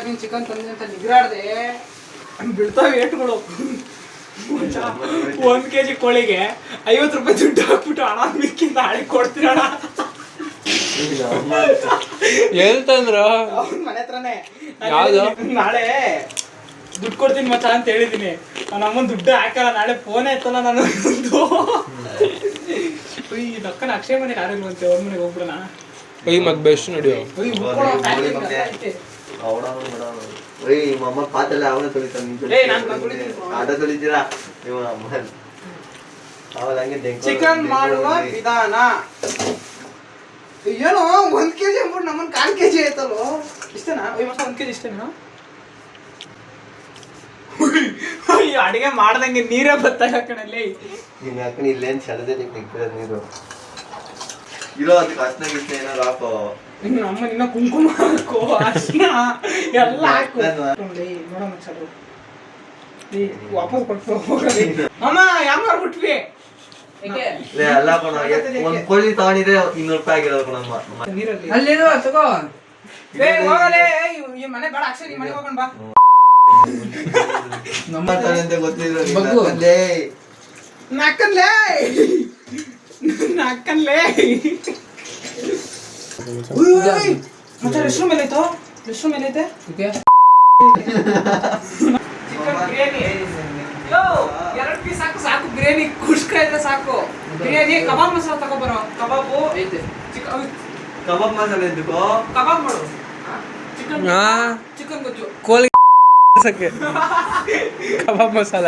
ನೀನು ಚಿಕನ್ ತಂದೆ ಅಂತ ನಿಗ್ರಾಡ್ದೆ ಬೀಳ್ತಾವೆ ಏಟುಗಳು. 1 kg ಕೋಳಿಗೆ 50 ರೂಪಾಯಿ ದುಡ್ಡು ಹಾಕ್ಬಿಟ್ಟು ಹಣ ಮಿಕ್ಕಿಂದ ಹಳಿ ಕೊಡ್ತೀರಣ. ಹೇಳ್ತಂದ್ರ ಅವ್ನ ಮನೆ ಹತ್ರನೇ ಯಾವ್ದು ನಾಳೆ ದುಡ್ಡು ಕೊಡ್ತೀನಿ ಮಚ್ಚ ಅಂತ ಹೇಳಿದೀನಿ. ನನ್ನ ಅಮ್ಮನ ದುಡ್ಡು ಹಾಕಲ್ಲ, ನಾಳೆ ಫೋನೇ ಎತ್ತಲ್ಲ ನಾನು. ಈ ನಕ್ಕನ ಅಕ್ಷಯ ಮನೆಗೆ ಯಾರಿಲ್ವಂತೆ, ಅವ್ರ ಮನೆಗೆ ಹೋಗ್ಬಿಡೋಣ. ಈ ಮತ್ ಬೆಸ್ಟ್ ನಡೆಯೋ ಪಾತ್ರೆ ಅವನೇ ತೊಳಿತಾನೆ. ಆಟ ತೊಳಿತೀರಾ ನೀವು ಅಮ್ಮ? ಚಿಕನ್ ಮಾಡುವ ವಿಧಾನ ಏನೋ 1 kg ಅಂದ್ಬಿಟ್ಟು ನಮ್ಮನ್ 1/4 kg ಆಯ್ತಲ್ವ? ಇಷ್ಟೇನಾ? 1 kg ಇಷ್ಟೇನಾ? ಅಡಿಗೆ ಮಾಡ್ದಂಗೆ ನೀರೇ ಬತ್ತಾಗ ಕಣಲ್ಲಿ. ನೀನ್ ಯಾಕಂದ್ರೆ ಇಲ್ಲೇನ್ ಸೆಳೆದೇ ನಿಂತಿರೋದು ನೀರು ಇರೋ ಅದಕ್ಕೆ ಅರ್ಶನ ಗಿಷ್ಟ ಏನಾರು ಹಾಕೋ. ನಮ್ಮ ನಿನ್ನ ಕುಂಕುಮ ಹಾಕೋ, ಅರ್ಶನ ಎಲ್ಲ ಹಾಕು. ನೋಡಮ್ಮ ಚಲೋ ವಾಪಸ್ ಕೊಟ್ಟು ಹೋಗೋದಿ. ಅಮ್ಮ ಯಾಮಾರ್ ಬಿಟ್ವಿ ಅಲ್ಲ ಕಣ, ಒಂದ್ ಕೋಳಿ ತಗೊಂಡಿದ್ರೆ 200 ರೂಪಾಯಿ ಆಗಿರೋದು ಕಣಮ್ಮ. ಅಲ್ಲಿರೋ ತಗೋ. ಹೋಗಲೇ ಈ ಮನೆ ಬೇಡ, ಅಕ್ಷಯ್ ಈ ಮನೆಗೆ ಹೋಗೋಣ ಬಾ. ನಮ್ಮ ತಾನೆ ಅಂತ ಗೊತ್ತಿದ್ರು ನಕ್ಕನ್ಲೇ ನಕ್ಕನ್ಲೇ. ಮತ್ತೆ ರೆಸ್ಟ್ರೂಮ್ ಎಲ್ಲೈತೋ? ರೆಸ್ಟ್ರೂಮ್ ಎಲ್ಲೈತೆ? ಚಿಕನ್ ಬಿರಿಯಾನಿ 2 ಪೀಸ್ ಸಾಕು. ಸಾಕು ಬಿರಿಯಾನಿ ಕುಷ್ಕ ಇದ್ರೆ ಸಾಕು. ಬಿರಿಯಾನಿ ಕಬಾಬ್ ಮಸಾಲ ತಗೋಬರೋ. ಕಬಾಬು ಐತೆ. ಕಬಾಬ್ ಮಸಾಲೆ ಎಂದಕ್ಕೋ? ಕಬಾಬ್ ಮಾಡು. ಚಿಕನ್ ಗೊಜ್ಜು ಕೋಳಿ ಕಬಾಬ್ ಮಸಾಲ.